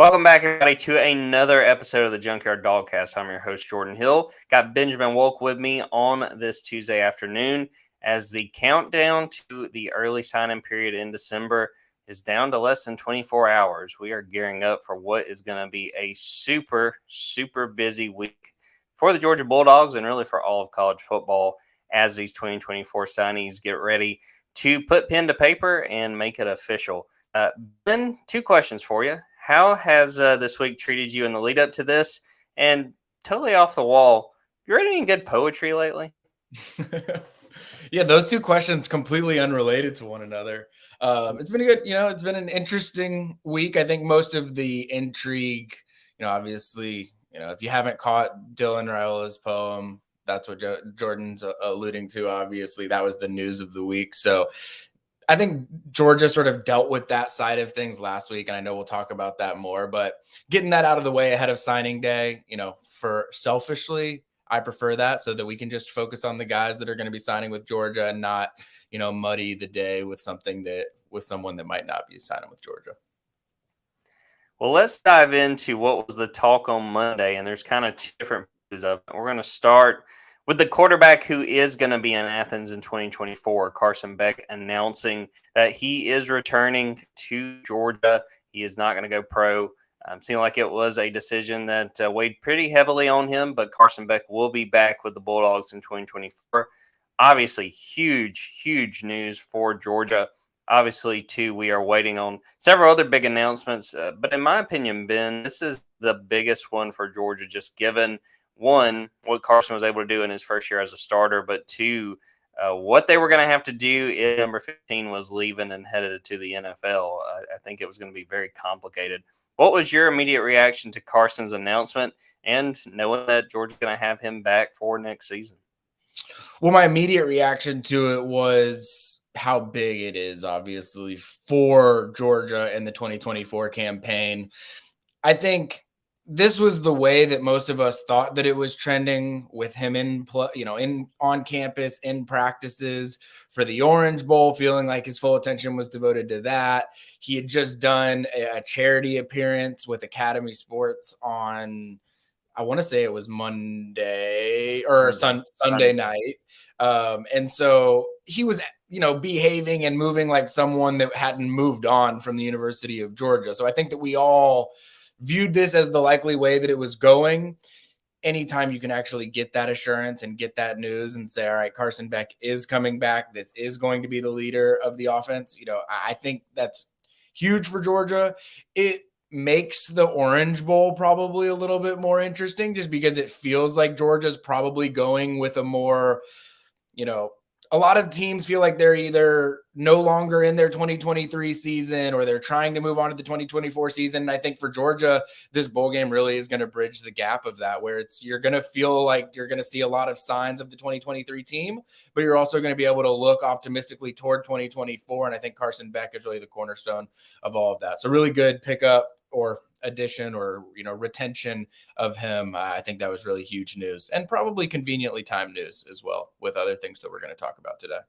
Welcome back, everybody, to another episode of the Junkyard Dawgcast. I'm your host, Jordan Hill. Got Benjamin Wolk with me on this Tuesday afternoon as the countdown to the early signing period in December is down to less than 24 hours. We are gearing up for what is going to be a super, super busy week for the Georgia Bulldogs and really for all of college football as these 2024 signees get ready to put pen to paper and make it official. Ben, two questions for you. How has this week treated you in the lead up to this? And totally off the wall, you read any good poetry lately? Yeah, those two questions completely unrelated to one another. It's been a good, it's been an interesting week. I think most of the intrigue, obviously, if you haven't caught Dylan Riola's poem, that's what Jordan's alluding to. Obviously, that was the news of the week. So I think Georgia sort of dealt with that side of things last week, and I know we'll talk about that more. But getting that out of the way ahead of signing day, for selfishly, I prefer that so that we can just focus on the guys that are going to be signing with Georgia and not, muddy the day with someone that might not be signing with Georgia. Well, let's dive into what was the talk on Monday, and there's kind of two different pieces of it. We're going to start with the quarterback who is going to be in Athens in 2024, Carson Beck, announcing that he is returning to Georgia. He is not going to go pro. Seemed like it was a decision that weighed pretty heavily on him, but Carson Beck will be back with the Bulldogs in 2024. Obviously, huge news for Georgia. Obviously, too, we are waiting on several other big announcements. But in my opinion, Ben, this is the biggest one for Georgia, just given, one, what Carson was able to do in his first year as a starter, but two, what they were going to have to do if number 15 was leaving and headed to the NFL. I think it was going to be very complicated. What was your immediate reaction to Carson's announcement and knowing that Georgia's going to have him back for next season? Well, my immediate reaction to it was how big it is, obviously, for Georgia in the 2024 campaign. I think this was the way that most of us thought that it was trending, with him in on campus, in practices for the Orange Bowl, feeling like his full attention was devoted to that. He had just done a charity appearance with Academy Sports on, I want to say it was Monday or Sunday night. And so he was, behaving and moving like someone that hadn't moved on from the University of Georgia. So I think that we all viewed this as the likely way that it was going. Anytime you can actually get that assurance and get that news and say, all right, Carson Beck is coming back, this is going to be the leader of the offense, I think that's huge for Georgia. It makes the Orange Bowl probably a little bit more interesting, just because it feels like Georgia's probably going with a more, a lot of teams feel like they're either no longer in their 2023 season or they're trying to move on to the 2024 season. And I think for Georgia, this bowl game really is going to bridge the gap of that, where you're going to feel like you're going to see a lot of signs of the 2023 team, but you're also going to be able to look optimistically toward 2024. And I think Carson Beck is really the cornerstone of all of that. So really good pickup or addition or retention of him. I think that was really huge news, and probably conveniently timed news as well, with other things that we're going to talk about today.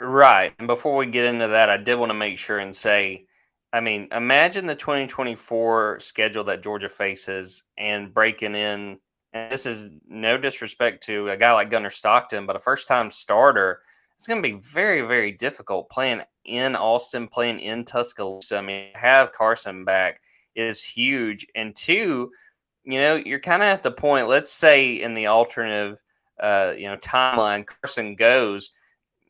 Right. And before we get into that, I did want to make sure and say, imagine the 2024 schedule that Georgia faces and breaking in. And this is no disrespect to a guy like Gunnar Stockton, but a first-time starter, it's going to be very, very difficult playing in Austin, playing in Tuscaloosa. Have Carson back is huge. And two, you're kind of at the point, let's say in the alternative, timeline, Carson goes,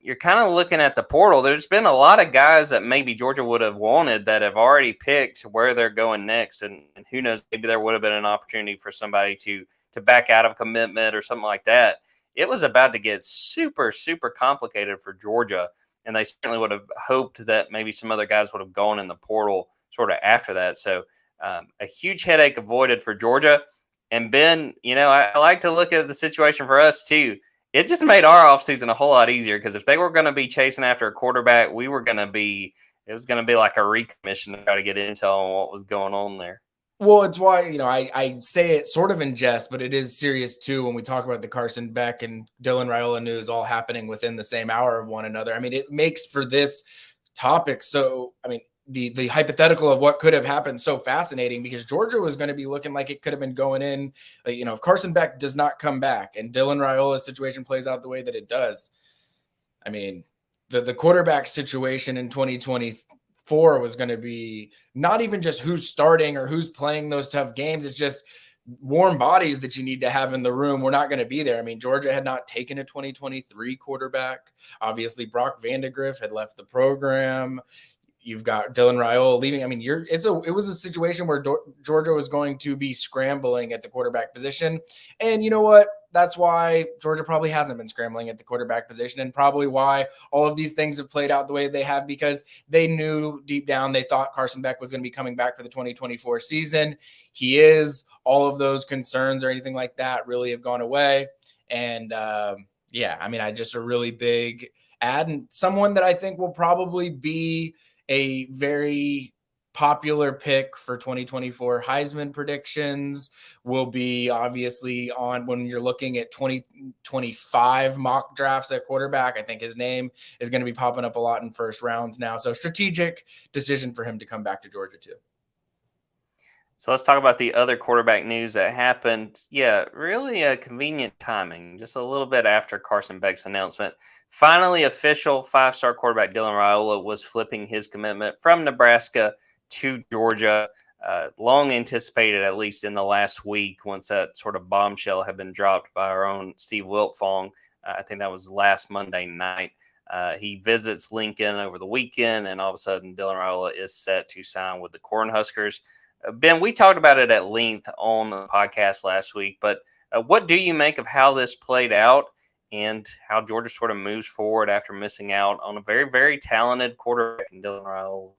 you're kind of looking at the portal. There's been a lot of guys that maybe Georgia would have wanted that have already picked where they're going next. And who knows, maybe there would have been an opportunity for somebody to back out of commitment or something like that. It was about to get super, super complicated for Georgia. And they certainly would have hoped that maybe some other guys would have gone in the portal sort of after that. So a huge headache avoided for Georgia. And Ben, I like to look at the situation for us too. It just made our offseason a whole lot easier, because if they were going to be chasing after a quarterback, it was going to be like a recommission to try to get intel on what was going on there. Well, it's why, I say it sort of in jest, but it is serious too when we talk about the Carson Beck and Dylan Riola news all happening within the same hour of one another. It makes for this topic. So, the hypothetical of what could have happened so fascinating, because Georgia was going to be looking like it could have been going in, if Carson Beck does not come back and Dylan Raiola's situation plays out the way that it does. I mean, the quarterback situation in 2024 was going to be not even just who's starting or who's playing those tough games. It's just warm bodies that you need to have in the room. We're not going to be there. I mean, Georgia had not taken a 2023 quarterback. Obviously, Brock Vandegrift had left the program. You've got Dylan Riola leaving. I mean, it was a situation where Georgia was going to be scrambling at the quarterback position. And you know what? That's why Georgia probably hasn't been scrambling at the quarterback position, and probably why all of these things have played out the way they have, because they knew deep down, they thought Carson Beck was going to be coming back for the 2024 season. He is. All of those concerns or anything like that really have gone away. And I just a really big add, and someone that I think will probably be a very popular pick for 2024 Heisman predictions will be obviously on when you're looking at 2025 mock drafts at quarterback. I think his name is going to be popping up a lot in first rounds now. So strategic decision for him to come back to Georgia too. So let's talk about the other quarterback news that happened. Yeah, really a convenient timing, just a little bit after Carson Beck's announcement. Finally, official five-star quarterback Dylan Raiola was flipping his commitment from Nebraska to Georgia. Long anticipated, at least in the last week, once that sort of bombshell had been dropped by our own Steve Wiltfong. I think that was last Monday night. He visits Lincoln over the weekend, and all of a sudden, Dylan Raiola is set to sign with the Cornhuskers. Ben, we talked about it at length on the podcast last week, but what do you make of how this played out and how Georgia sort of moves forward after missing out on a very, very talented quarterback in Dylan Raiola?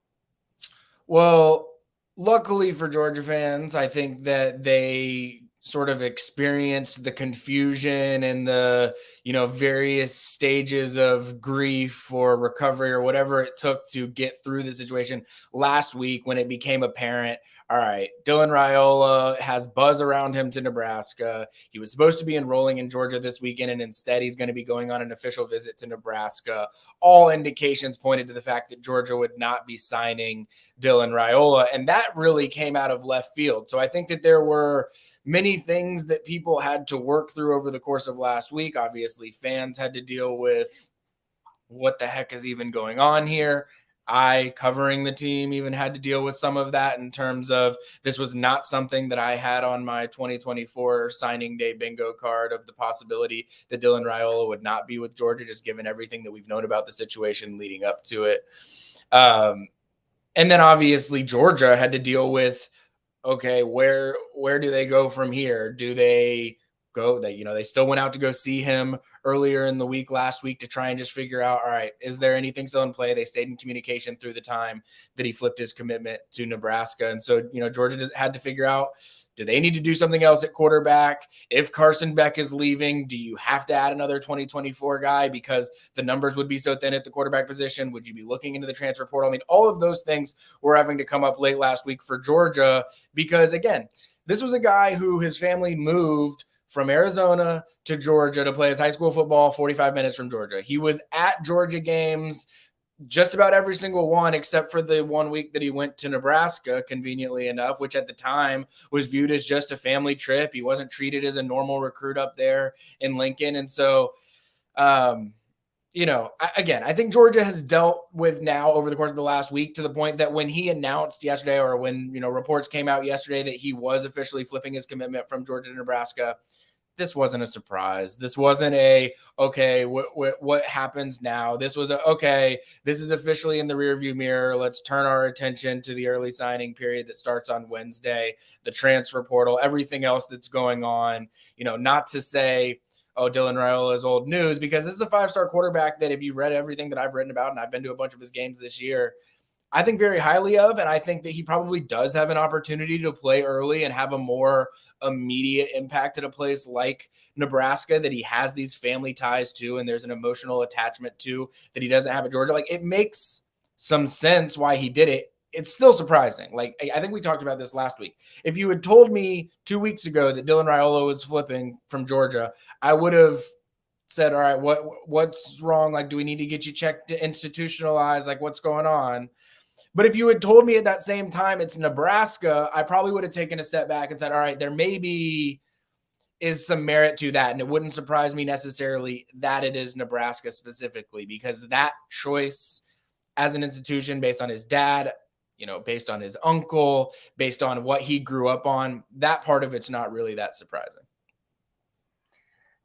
Well, luckily for Georgia fans, I think that they sort of experienced the confusion and the, various stages of grief or recovery or whatever it took to get through the situation last week when it became apparent. All right, Dylan Raiola has buzz around him to Nebraska. He was supposed to be enrolling in Georgia this weekend, and instead he's going to be going on an official visit to Nebraska. All indications pointed to the fact that Georgia would not be signing Dylan Raiola, and that really came out of left field. So I think that there were many things that people had to work through over the course of last week. Obviously, fans had to deal with what the heck is even going on here. I, covering the team, even had to deal with some of that in terms of this was not something that I had on my 2024 signing day bingo card of the possibility that Dylan Raiola would not be with Georgia, just given everything that we've known about the situation leading up to it. And then obviously Georgia had to deal with, okay, where do they go from here? Do they go that, they still went out to go see him earlier in the week last week to try and just figure out, all right, is there anything still in play? They stayed in communication through the time that he flipped his commitment to Nebraska. And so, Georgia had to figure out, do they need to do something else at quarterback? If Carson Beck is leaving, do you have to add another 2024 guy because the numbers would be so thin at the quarterback position? Would you be looking into the transfer portal? I mean, all of those things were having to come up late last week for Georgia because, again, this was a guy who his family moved from Arizona to Georgia to play his high school football 45 minutes from Georgia. He was at Georgia games just about every single one, except for the 1 week that he went to Nebraska, conveniently enough, which at the time was viewed as just a family trip. He wasn't treated as a normal recruit up there in Lincoln. And so, again, I think Georgia has dealt with now over the course of the last week to the point that when he announced yesterday, or when, reports came out yesterday that he was officially flipping his commitment from Georgia to Nebraska, this wasn't a surprise. This wasn't okay, what happens now? This was okay, this is officially in the rearview mirror. Let's turn our attention to the early signing period that starts on Wednesday, the transfer portal, everything else that's going on. Not to say, oh, Dylan Raiola is old news, because this is a five-star quarterback that if you've read everything that I've written about, and I've been to a bunch of his games this year, I think very highly of, and I think that he probably does have an opportunity to play early and have a more immediate impact at a place like Nebraska that he has these family ties to, and there's an emotional attachment to that he doesn't have at Georgia. Like, it makes some sense why he did it. It's still surprising. Like, I think we talked about this last week. If you had told me 2 weeks ago that Dylan Raiola was flipping from Georgia, I would have said, all right, what's wrong? Like, do we need to get you checked to institutionalize? Like, what's going on? But if you had told me at that same time it's Nebraska, I probably would have taken a step back and said, all right, there maybe is some merit to that. And it wouldn't surprise me necessarily that it is Nebraska specifically, because that choice as an institution based on his dad, based on his uncle, based on what he grew up on, that part of it's not really that surprising.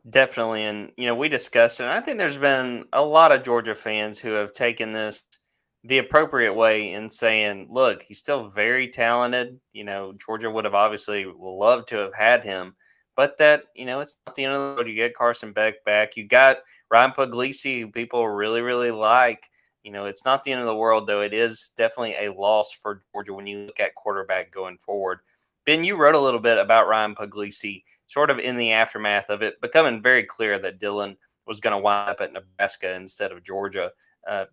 Definitely. And, we discussed it. And I think there's been a lot of Georgia fans who have taken this the appropriate way in saying, look, he's still very talented. Georgia would have obviously loved to have had him, but that, it's not the end of the road. You get Carson Beck back. You got Ryan Puglisi, who people really, really like. It's not the end of the world, though. It is definitely a loss for Georgia when you look at quarterback going forward. Ben, you wrote a little bit about Ryan Puglisi, sort of in the aftermath of it becoming very clear that Dylan was going to wind up at Nebraska instead of Georgia.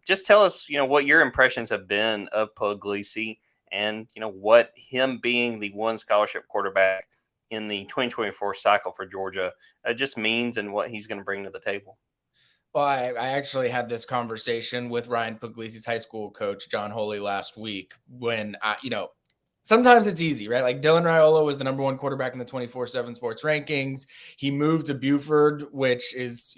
Just tell us, what your impressions have been of Puglisi and, what him being the one scholarship quarterback in the 2024 cycle for Georgia just means and what he's going to bring to the table. Well, I actually had this conversation with Ryan Puglisi's high school coach, John Holy, last week when sometimes it's easy, right? Like Dylan Riola was the number one quarterback in the 24/7 sports rankings. He moved to Buford, which is,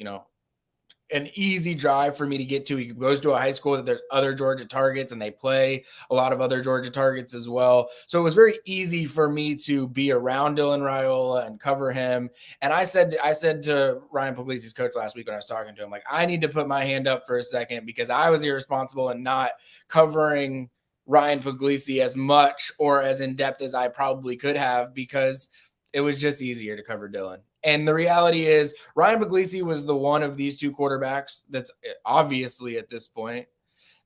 an easy drive for me to get to. He goes to a high school that there's other Georgia targets and they play a lot of other Georgia targets as well. So it was very easy for me to be around Dylan Raiola and cover him. And I said to Ryan Puglisi's coach last week when I was talking to him, like, I need to put my hand up for a second because I was irresponsible and not covering Ryan Puglisi as much or as in depth as I probably could have, because it was just easier to cover Dylan. And the reality is Ryan Puglisi was the one of these two quarterbacks that's obviously at this point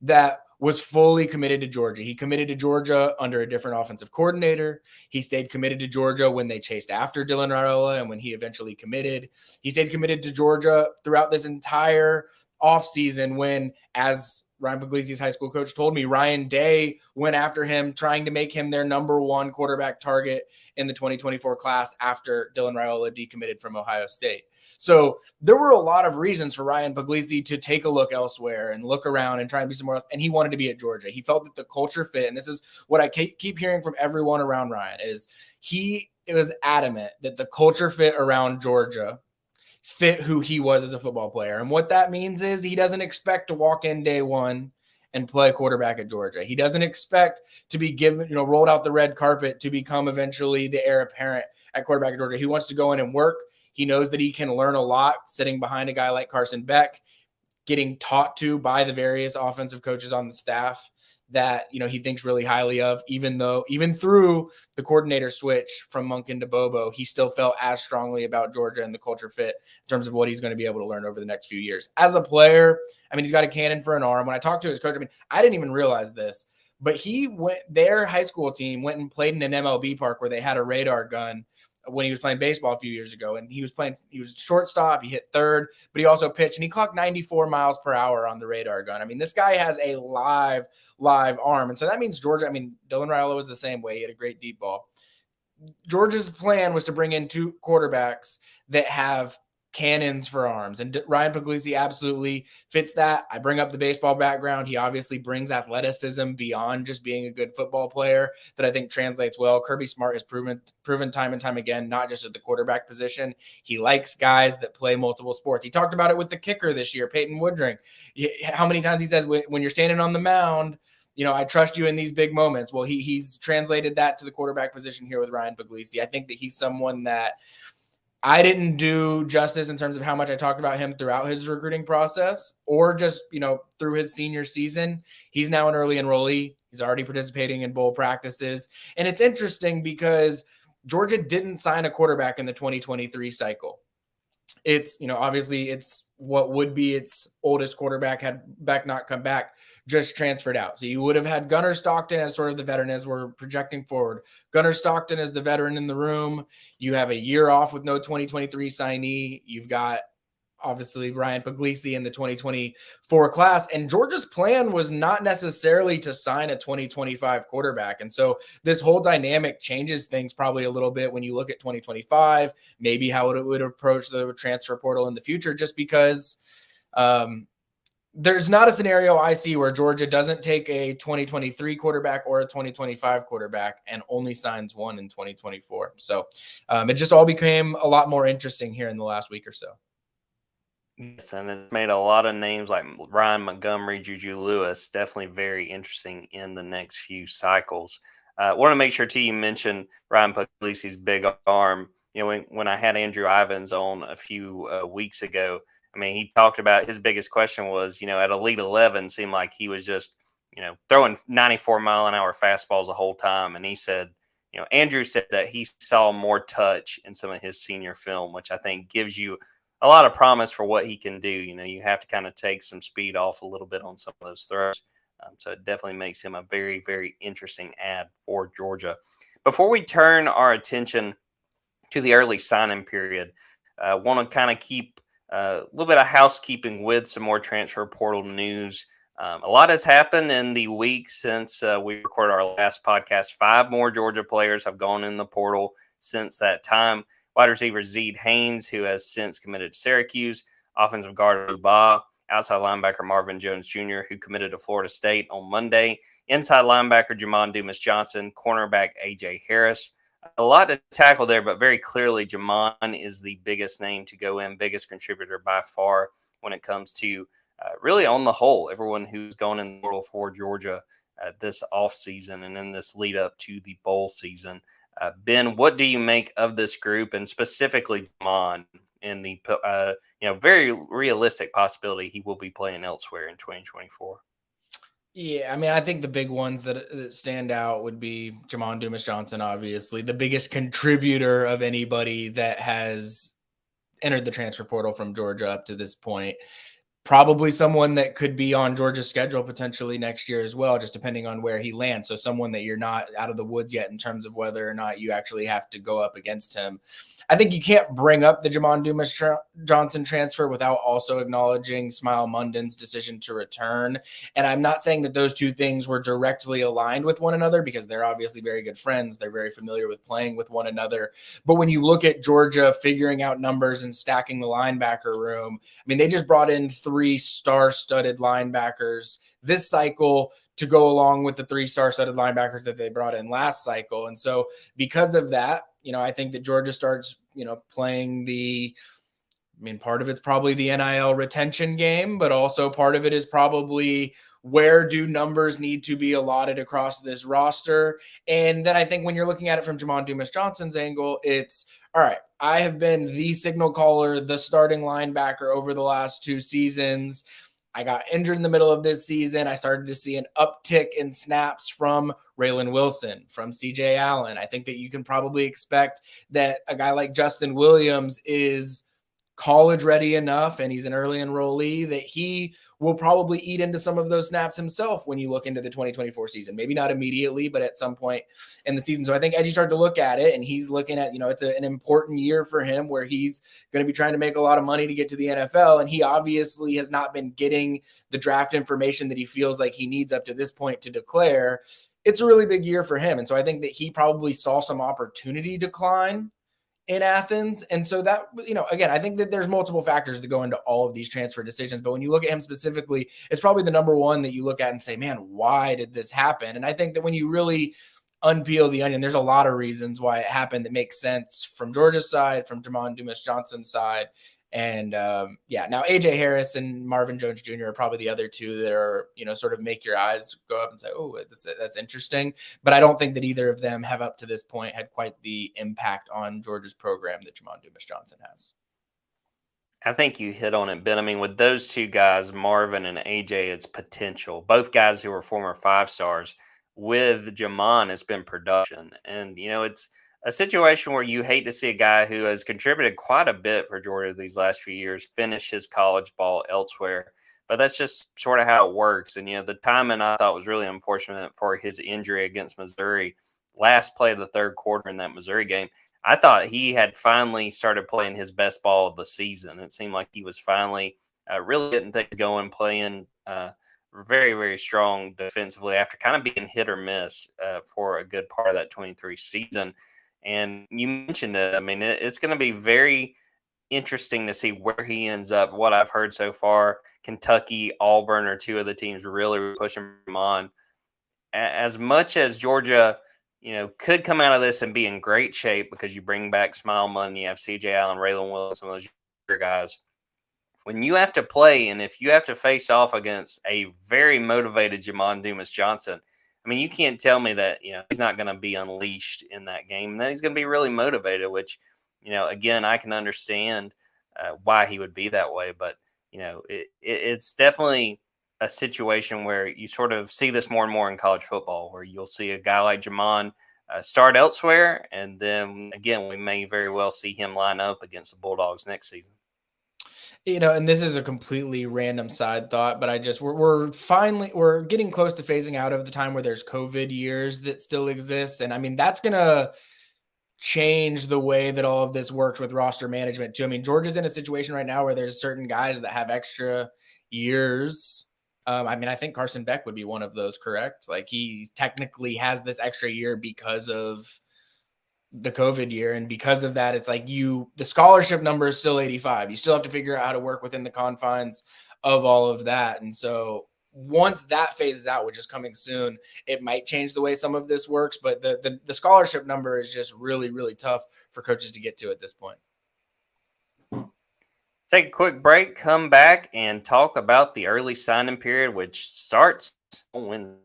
that was fully committed to Georgia. He committed to Georgia under a different offensive coordinator. He stayed committed to Georgia when they chased after Dylan Raiola and when he eventually committed. He stayed committed to Georgia throughout this entire offseason when, as Ryan Puglisi's high school coach told me, Ryan Day went after him, trying to make him their number one quarterback target in the 2024 class after Dylan Raiola decommitted from Ohio State. So there were a lot of reasons for Ryan Puglisi to take a look elsewhere and look around and try and be somewhere else. And he wanted to be at Georgia. He felt that the culture fit. And this is what I keep hearing from everyone around Ryan is he was adamant that the culture fit around Georgia fit who he was as a football player. And what that means is he doesn't expect to walk in day one and play quarterback at Georgia. He doesn't expect to be given, rolled out the red carpet to become eventually the heir apparent at quarterback at Georgia. He wants to go in and work. He knows that he can learn a lot sitting behind a guy like Carson Beck, getting taught to by the various offensive coaches on the staff that, he thinks really highly of, even through the coordinator switch from Monken to Bobo, he still felt as strongly about Georgia and the culture fit in terms of what he's going to be able to learn over the next few years. As a player, he's got a cannon for an arm. When I talked to his coach, I didn't even realize this, but their high school team went and played in an MLB park where they had a radar gun when he was playing baseball a few years ago. And he was shortstop, he hit third, but he also pitched and he clocked 94 miles per hour on the radar gun. This guy has a live arm. And so that means Georgia, Dylan Raiola was the same way. He had a great deep ball. Georgia's plan was to bring in two quarterbacks that have cannons for arms. And Ryan Puglisi absolutely fits that. I bring up the baseball background. He obviously brings athleticism beyond just being a good football player that I think translates well. Kirby Smart has proven time and time again, not just at the quarterback position. He likes guys that play multiple sports. He talked about it with the kicker this year, Peyton Woodring. How many times he says, when you're standing on the mound, I trust you in these big moments. Well, he's translated that to the quarterback position here with Ryan Puglisi. I think that he's someone that I didn't do justice in terms of how much I talked about him throughout his recruiting process or just, through his senior season. He's now an early enrollee. He's already participating in bowl practices. And it's interesting because Georgia didn't sign a quarterback in the 2023 cycle. It's, obviously it's what would be its oldest quarterback had Beck not come back, just transferred out. So you would have had Gunnar Stockton as sort of the veteran as we're projecting forward. Gunnar Stockton is the veteran in the room. You have a year off with no 2023 signee. You've got obviously Ryan Puglisi in the 2024 class. And Georgia's plan was not necessarily to sign a 2025 quarterback. And so this whole dynamic changes things probably a little bit when you look at 2025, maybe how it would approach the transfer portal in the future, just because there's not a scenario I see where Georgia doesn't take a 2023 quarterback or a 2025 quarterback and only signs one in 2024. So it just all became a lot more interesting here in the last week or so. Yes, and it's made a lot of names like Ryan Montgomery, Juju Lewis, definitely very interesting in the next few cycles. Want to make sure too you mentioned Ryan Puglisi's big arm. When I had Andrew Ivins on a few weeks ago, I mean, he talked about his biggest question was, at Elite 11, seemed like he was just, throwing 94-mile-an-hour fastballs the whole time. And he said, Andrew said that he saw more touch in some of his senior film, which I think gives you a lot of promise for what he can do. You have to kind of take some speed off a little bit on some of those throws. So it definitely makes him a very, very interesting add for Georgia. Before we turn our attention to the early signing period, I want to kind of keep a little bit of housekeeping with some more transfer portal news. A lot has happened in the week since we recorded our last podcast. 5 more Georgia players have gone in the portal since that time. Wide receiver Zeed Haynes, who has since committed to Syracuse. Offensive guard Lou Ba. Outside linebacker Marvin Jones Jr., who committed to Florida State on Monday. Inside linebacker Dumis Johnson. Cornerback A.J. Harris. A lot to tackle there, but very clearly Jamon is the biggest name to go in, biggest contributor by far when it comes to really on the whole, everyone who's gone in the portal for Georgia this offseason and in this lead up to the bowl season. Ben, what do you make of this group and specifically Jamon in the very realistic possibility he will be playing elsewhere in 2024? Yeah, I mean, I think the big ones that stand out would be Jamon Dumis Johnson, obviously, the biggest contributor of anybody that has entered the transfer portal from Georgia up to this point. Probably someone that could be on Georgia's schedule potentially next year as well, just depending on where he lands. So someone that you're not out of the woods yet in terms of whether or not you actually have to go up against him. I think you can't bring up the Jamon Dumis Johnson transfer without also acknowledging Smile Munden's decision to return. And I'm not saying that those two things were directly aligned with one another because they're obviously very good friends. They're very familiar with playing with one another. But when you look at Georgia figuring out numbers and stacking the linebacker room, I mean, they just brought in 3 star-studded linebackers this cycle to go along with the 3 star-studded linebackers that they brought in last cycle. And so because of that, I think that Georgia starts, playing part of it's probably the NIL retention game, but also part of it is probably where do numbers need to be allotted across this roster. And then I think when you're looking at it from Jamon Dumis Johnson's angle, it's all right. I have been the signal caller, the starting linebacker over the last 2 seasons. I got injured in the middle of this season. I started to see an uptick in snaps from Raylan Wilson, from CJ Allen. I think that you can probably expect that a guy like Justin Williams is college ready enough and he's an early enrollee that he will probably eat into some of those snaps himself when you look into the 2024 season. Maybe not immediately, but at some point in the season. So I think as you start to look at it and he's looking at, it's an important year for him where he's going to be trying to make a lot of money to get to the NFL. And he obviously has not been getting the draft information that he feels like he needs up to this point to declare. It's a really big year for him. And so I think that he probably saw some opportunity decline in Athens. And so that, again, I think that there's multiple factors that go into all of these transfer decisions. But when you look at him specifically, it's probably the number one that you look at and say, man, why did this happen? And I think that when you really unpeel the onion, there's a lot of reasons why it happened that makes sense from Georgia's side, from Jamon Dumis Johnson's side. And now AJ Harris and Marvin Jones Jr. are probably the other two that are, sort of make your eyes go up and say, oh, that's interesting. But I don't think that either of them have up to this point had quite the impact on Georgia's program that Jamon Dumis Johnson has. I think you hit on it, Ben. I mean, with those 2 guys, Marvin and AJ, it's potential. Both guys who were former 5 stars. With Jamon, it's been production. And, it's a situation where you hate to see a guy who has contributed quite a bit for Georgia these last few years finish his college ball elsewhere. But that's just sort of how it works. And, the timing I thought was really unfortunate for his injury against Missouri, last play of the 3rd quarter in that Missouri game. I thought he had finally started playing his best ball of the season. It seemed like he was finally really getting things going, playing very, very strong defensively after kind of being hit or miss for a good part of that 23 season. And you mentioned it. I mean, it's going to be very interesting to see where he ends up. What I've heard so far, Kentucky, Auburn are two of the teams really pushing him on. As much as Georgia, could come out of this and be in great shape because you bring back Smileman, you have C.J. Allen, Raylan Wilson, some of those younger guys. When you have to play and if you have to face off against a very motivated Dumis Johnson, I mean, you can't tell me that, he's not going to be unleashed in that game and that he's going to be really motivated, which, again, I can understand why he would be that way. But, it's definitely a situation where you sort of see this more and more in college football, where you'll see a guy like Jamon start elsewhere. And then, again, we may very well see him line up against the Bulldogs next season. And this is a completely random side thought, but we're getting close to phasing out of the time where there's COVID years that still exist. And I mean, that's going to change the way that all of this works with roster management too. I mean, Georgia's in a situation right now where there's certain guys that have extra years. I mean, I think Carson Beck would be one of those, correct? Like he technically has this extra year because of the COVID year. And because of that, it's like the scholarship number is still 85. You still have to figure out how to work within the confines of all of that. And so once that phases out, which is coming soon, it might change the way some of this works. But the scholarship number is just really, really tough for coaches to get to at this point. Take a quick break, come back, and talk about the early signing period, which starts on Wednesday.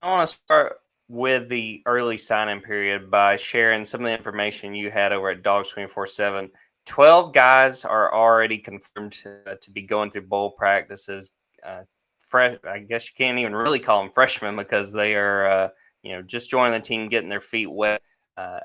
I want to start with the early signing period by sharing some of the information you had over at Dogs 24/7. 12 guys are already confirmed to be going through bowl practices. I guess you can't even really call them freshmen because they are, just joining the team, getting their feet wet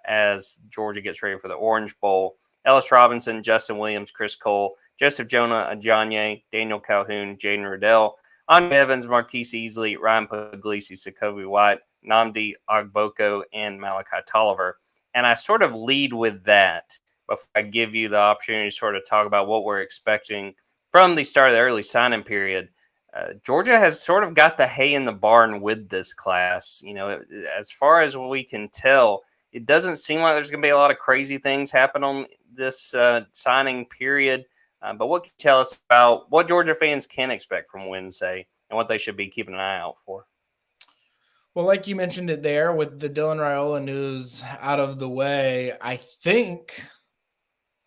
as Georgia gets ready for the Orange Bowl. Ellis Robinson, Justin Williams, Chris Cole, Joseph Jonah, Ajanye, Daniel Calhoun, Jaden Riddell, Andre Evans, Marquise Easley, Ryan Puglisi, Sokovi White, Nnamdi Ogboko, and Malachi Tolliver. And I sort of lead with that before I give you the opportunity to sort of talk about what we're expecting from the start of the early signing period. Georgia has sort of got the hay in the barn with this class. As far as we can tell, it doesn't seem like there's going to be a lot of crazy things happen on this signing period. But what can you tell us about what Georgia fans can expect from Wednesday and what they should be keeping an eye out for? Well, like you mentioned it there with the Dylan Raiola news out of the way, I think,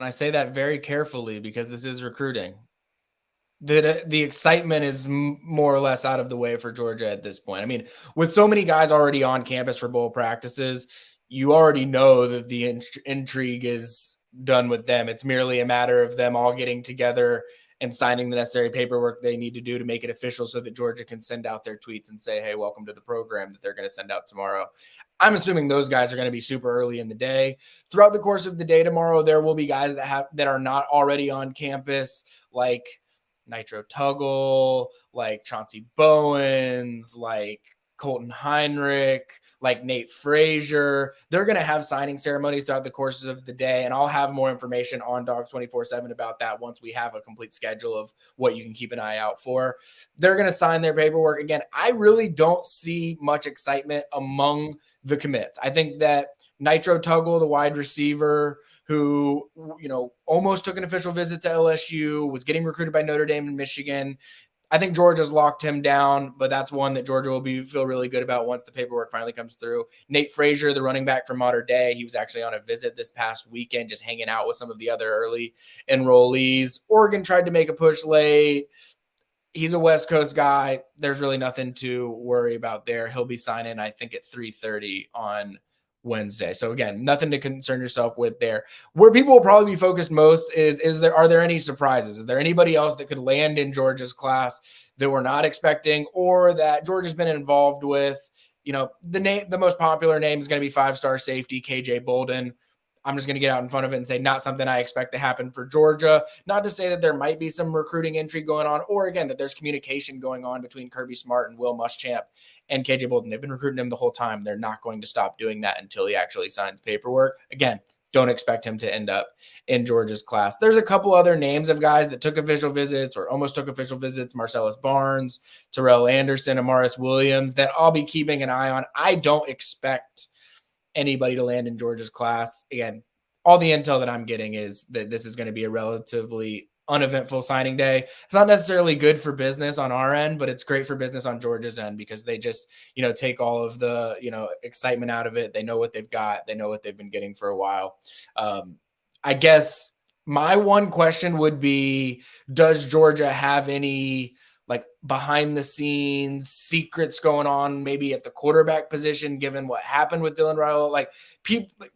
and I say that very carefully because this is recruiting, that the excitement is more or less out of the way for Georgia at this point. I mean, with so many guys already on campus for bowl practices, you already know that the intrigue is done with them. It's merely a matter of them all getting together and signing the necessary paperwork they need to do to make it official so that Georgia can send out their tweets and say, hey, welcome to the program that they're going to send out tomorrow. I'm assuming those guys are going to be super early in the day. Throughout the course of the day tomorrow, there will be guys that are not already on campus, like Nitro Tuggle, like Chauncey Bowens, like Colton Heinrich, like Nate Frazier. They're going to have signing ceremonies throughout the courses of the day, and I'll have more information on Dogs 24/7 about that once we have a complete schedule of what you can keep an eye out for. They're going to sign their paperwork. Again, I really don't see much excitement among the commits. I think that Nitro Tuggle, the wide receiver, who, almost took an official visit to LSU, was getting recruited by Notre Dame and Michigan. I think Georgia's locked him down, but that's one that Georgia will feel really good about once the paperwork finally comes through. Nate Frazier, the running back from Mater Dei, he was actually on a visit this past weekend, just hanging out with some of the other early enrollees. Oregon tried to make a push late. He's a West Coast guy. There's really nothing to worry about there. He'll be signing, I think, at 3:30 on Wednesday. So again, nothing to concern yourself with there. Where people will probably be focused most are there any surprises? Is there anybody else that could land in Georgia's class that we're not expecting or that Georgia's been involved with? The most popular name is going to be 5-star safety KJ Bolden. I'm just going to get out in front of it and say not something I expect to happen for Georgia. Not to say that there might be some recruiting intrigue going on, or again, that there's communication going on between Kirby Smart and Will Muschamp and KJ Bolden. They've been recruiting him the whole time. They're not going to stop doing that until he actually signs paperwork. Again, don't expect him to end up in Georgia's class. There's a couple other names of guys that took official visits or almost took official visits: Marcellus Barnes, Terrell Anderson, Amaris Williams, that I'll be keeping an eye on. I don't expect anybody to land in Georgia's class. Again, all the intel that I'm getting is that this is going to be a relatively uneventful signing day. It's not necessarily good for business on our end, but it's great for business on Georgia's end because they just, take all of the, excitement out of it. They know what they've got. They know what they've been getting for a while. I guess my one question would be, does Georgia have any behind the scenes secrets going on maybe at the quarterback position, given what happened with Dylan Raiola?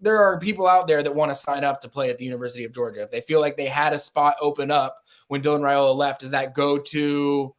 There are people out there that want to sign up to play at the University of Georgia. If they feel like they had a spot open up when Dylan Raiola left, does that go to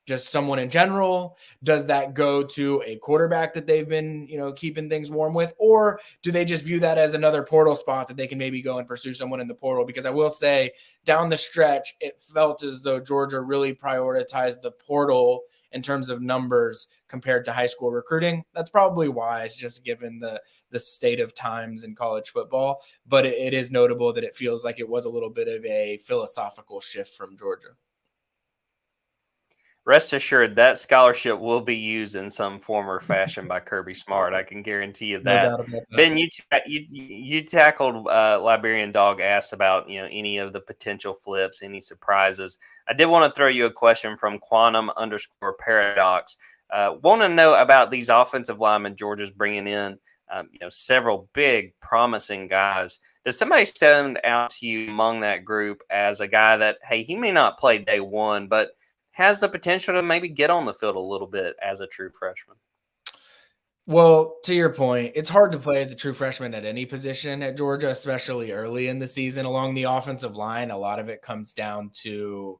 just someone in general? Does that go to a quarterback that they've been, keeping things warm with? Or do they just view that as another portal spot that they can maybe go and pursue someone in the portal? Because I will say down the stretch, it felt as though Georgia really prioritized the portal in terms of numbers compared to high school recruiting. That's probably wise, just given the state of times in college football. But it is notable that it feels like it was a little bit of a philosophical shift from Georgia. Rest assured that scholarship will be used in some form or fashion by Kirby Smart. I can guarantee you that. No doubt about that. Ben, you tackled Liberian Dog asked about any of the potential flips, any surprises. I did want to throw you a question from Quantum_Paradox. Want to know about these offensive linemen Georgia's bringing in. Several big promising guys. Does somebody stand out to you among that group as a guy that, hey, he may not play day one, but has the potential to maybe get on the field a little bit as a true freshman? Well, to your point, it's hard to play as a true freshman at any position at Georgia, especially early in the season. Along the offensive line, a lot of it comes down to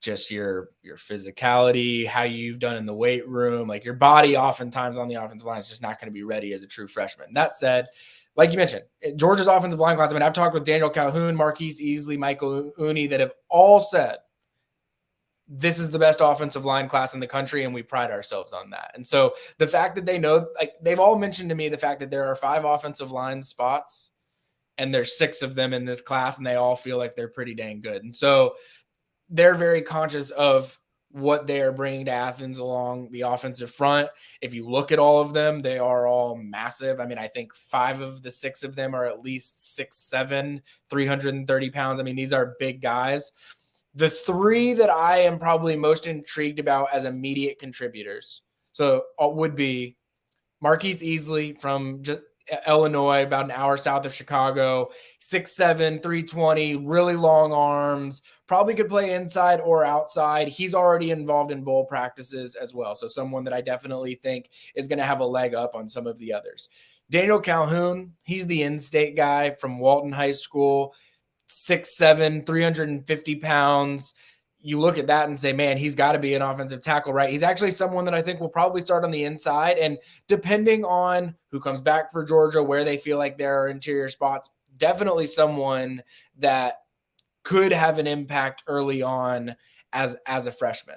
just your physicality, how you've done in the weight room. Your body oftentimes on the offensive line is just not going to be ready as a true freshman. That said, like you mentioned, Georgia's offensive line class, I've talked with Daniel Calhoun, Marquise Easley, Michael Uni that have all said this is the best offensive line class in the country, and we pride ourselves on that. And so the fact that they know, they've all mentioned to me the fact that there are 5 offensive line spots and there's 6 of them in this class, and they all feel like they're pretty dang good. And so they're very conscious of what they are bringing to Athens along the offensive front. If you look at all of them, they are all massive. I think 5 of the 6 of them are at least 6'7", 330 pounds. These are big guys. The 3 that I am probably most intrigued about as immediate contributors would be Marquise Easley from Illinois, about an hour south of Chicago, 6'7", 320, really long arms, probably could play inside or outside. He's already involved in bowl practices as well, so someone that I definitely think is going to have a leg up on some of the others. Daniel Calhoun, he's the in-state guy from Walton High School, 6'7", 350 pounds. You look at that and say, man, he's got to be an offensive tackle, right? He's actually someone that I think will probably start on the inside. And depending on who comes back for Georgia, where they feel like there are interior spots, definitely someone that could have an impact early on as a freshman.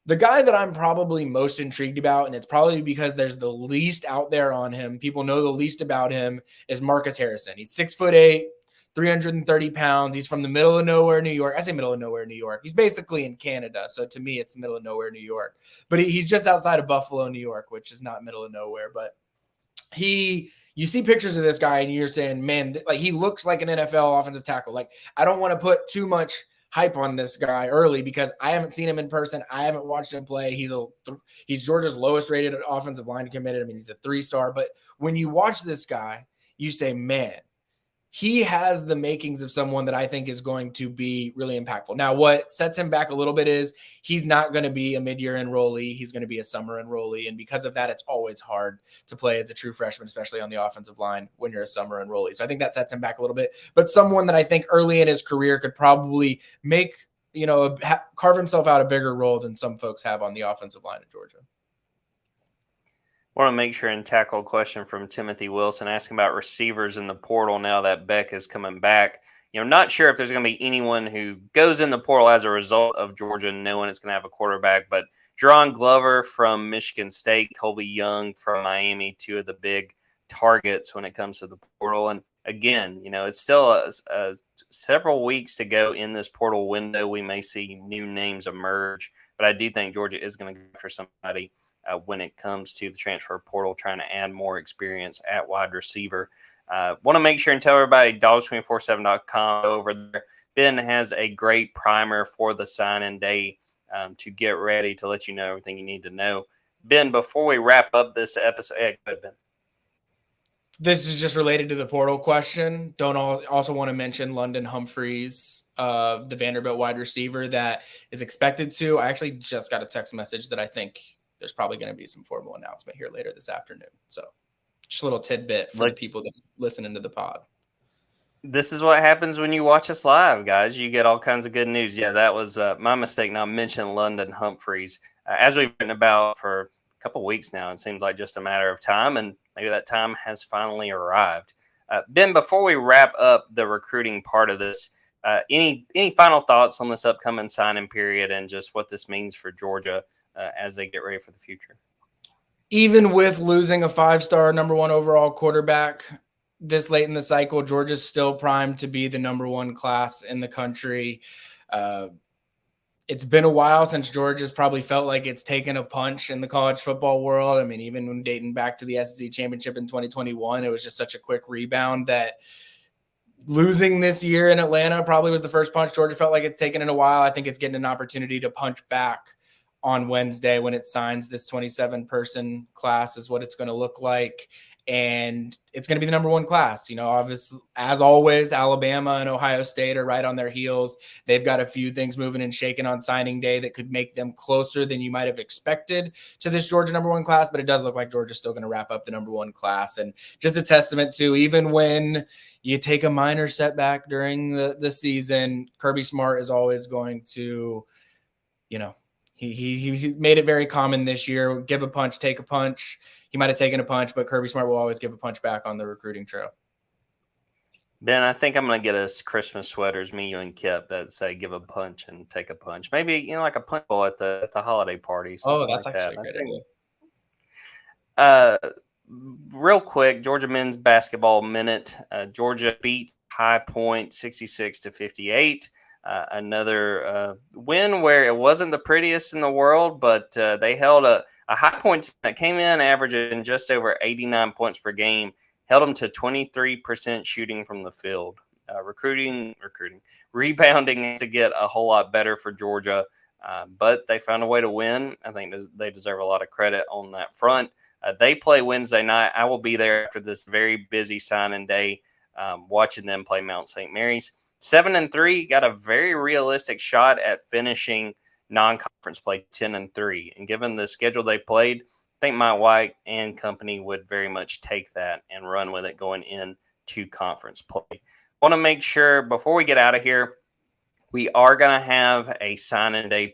The guy that I'm probably most intrigued about, and it's probably because there's the least out there on him, people know the least about him, is Marcus Harrison. He's 6'8", 330 pounds. He's from the middle of nowhere, New York. I say middle of nowhere, New York. He's basically in Canada. So to me, it's middle of nowhere, New York. But he's just outside of Buffalo, New York, which is not middle of nowhere. But you see pictures of this guy and you're saying, man, he looks like an NFL offensive tackle. I don't want to put too much hype on this guy early because I haven't seen him in person. I haven't watched him play. He's Georgia's lowest rated offensive line committed. He's a 3-star. But when you watch this guy, you say, man, he has the makings of someone that I think is going to be really impactful. Now, what sets him back a little bit is he's not going to be a mid-year enrollee. He's going to be a summer enrollee. And because of that, it's always hard to play as a true freshman, especially on the offensive line when you're a summer enrollee. So I think that sets him back a little bit. But someone that I think early in his career could probably make, carve himself out a bigger role than some folks have on the offensive line at Georgia. Want to make sure and tackle a question from Timothy Wilson asking about receivers in the portal now that Beck is coming back. Not sure if there's going to be anyone who goes in the portal as a result of Georgia knowing it's going to have a quarterback, but Jerron Glover from Michigan State, Colby Young from Miami, two of the big targets when it comes to the portal. And again, it's still several weeks to go in this portal window. We may see new names emerge, but I do think Georgia is going to go for somebody when it comes to the transfer portal, trying to add more experience at wide receiver. Want to make sure and tell everybody, dogs247.com over there. Ben has a great primer for the sign-in day to get ready to let you know everything you need to know. Ben, before we wrap up this episode, go ahead, Ben. This is just related to the portal question. Don't also want to mention London Humphreys, the Vanderbilt wide receiver that is expected to. I actually just got a text message that I think there's probably going to be some formal announcement here later this afternoon. So just a little tidbit for the people that listen into the pod. This is what happens when you watch us live, guys. You get all kinds of good news. Yeah, that was my mistake not mentioning London Humphreys. As we've written about for a couple weeks now, it seems like just a matter of time, and maybe that time has finally arrived. Ben, before we wrap up the recruiting part of this, any final thoughts on this upcoming signing period and just what this means for Georgia as they get ready for the future? Even with losing a 5-star number 1 overall quarterback this late in the cycle, Georgia's still primed to be the number 1 class in the country. It's been a while since Georgia's probably felt like it's taken a punch in the college football world. I mean, even when dating back to the SEC championship in 2021, it was just such a quick rebound that losing this year in Atlanta probably was the first punch Georgia felt like it's taken in a while. I think it's getting an opportunity to punch back on Wednesday when it signs this 27-person class is what it's going to look like. And it's going to be the number 1 class. Obviously, as always, Alabama and Ohio State are right on their heels. They've got a few things moving and shaking on signing day that could make them closer than you might have expected to this Georgia number 1 class. But it does look like Georgia's still going to wrap up the number 1 class. And just a testament to, even when you take a minor setback during the season, Kirby Smart is always going to, He made it very common this year. Give a punch, take a punch. He might have taken a punch, but Kirby Smart will always give a punch back on the recruiting trail. Ben, I think I'm going to get us Christmas sweaters, me, you, and Kip, that say "give a punch and take a punch." Maybe like a punch bowl at the holiday party. Oh, that's like actually that. a great idea. Real quick, Georgia men's basketball minute. Georgia beat High Point 66-58. Another win where it wasn't the prettiest in the world, but they held a High Point that came in averaging just over 89 points per game, held them to 23% shooting from the field. Rebounding to get a whole lot better for Georgia, but they found a way to win. I think they deserve a lot of credit on that front. They play Wednesday night. I will be there after this very busy signing day, watching them play Mount St. Mary's. 7-3, got a very realistic shot at finishing non-conference play 10-3. And given the schedule they played, I think Mike White and company would very much take that and run with it going into conference play. Want to make sure before we get out of here, we are going to have a signing day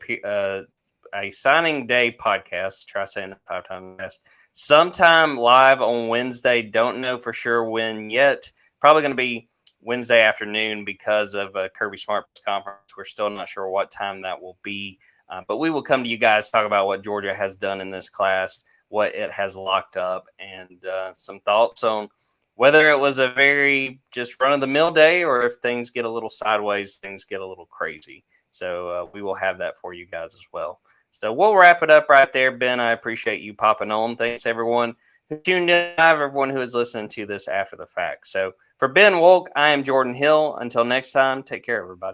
podcast. Try saying it 5 times fast. Sometime live on Wednesday. Don't know for sure when yet. Probably going to be Wednesday afternoon because of Kirby Smart's conference. We're still not sure what time that will be. But we will come to you guys, talk about what Georgia has done in this class, what it has locked up, and some thoughts on whether it was a very just run-of-the-mill day or if things get a little sideways, things get a little crazy. So we will have that for you guys as well. So we'll wrap it up right there. Ben, I appreciate you popping on. Thanks, everyone who tuned in, everyone who is listening to this after the fact. So for Ben Wolk, I am Jordan Hill. Until next time, take care, everybody.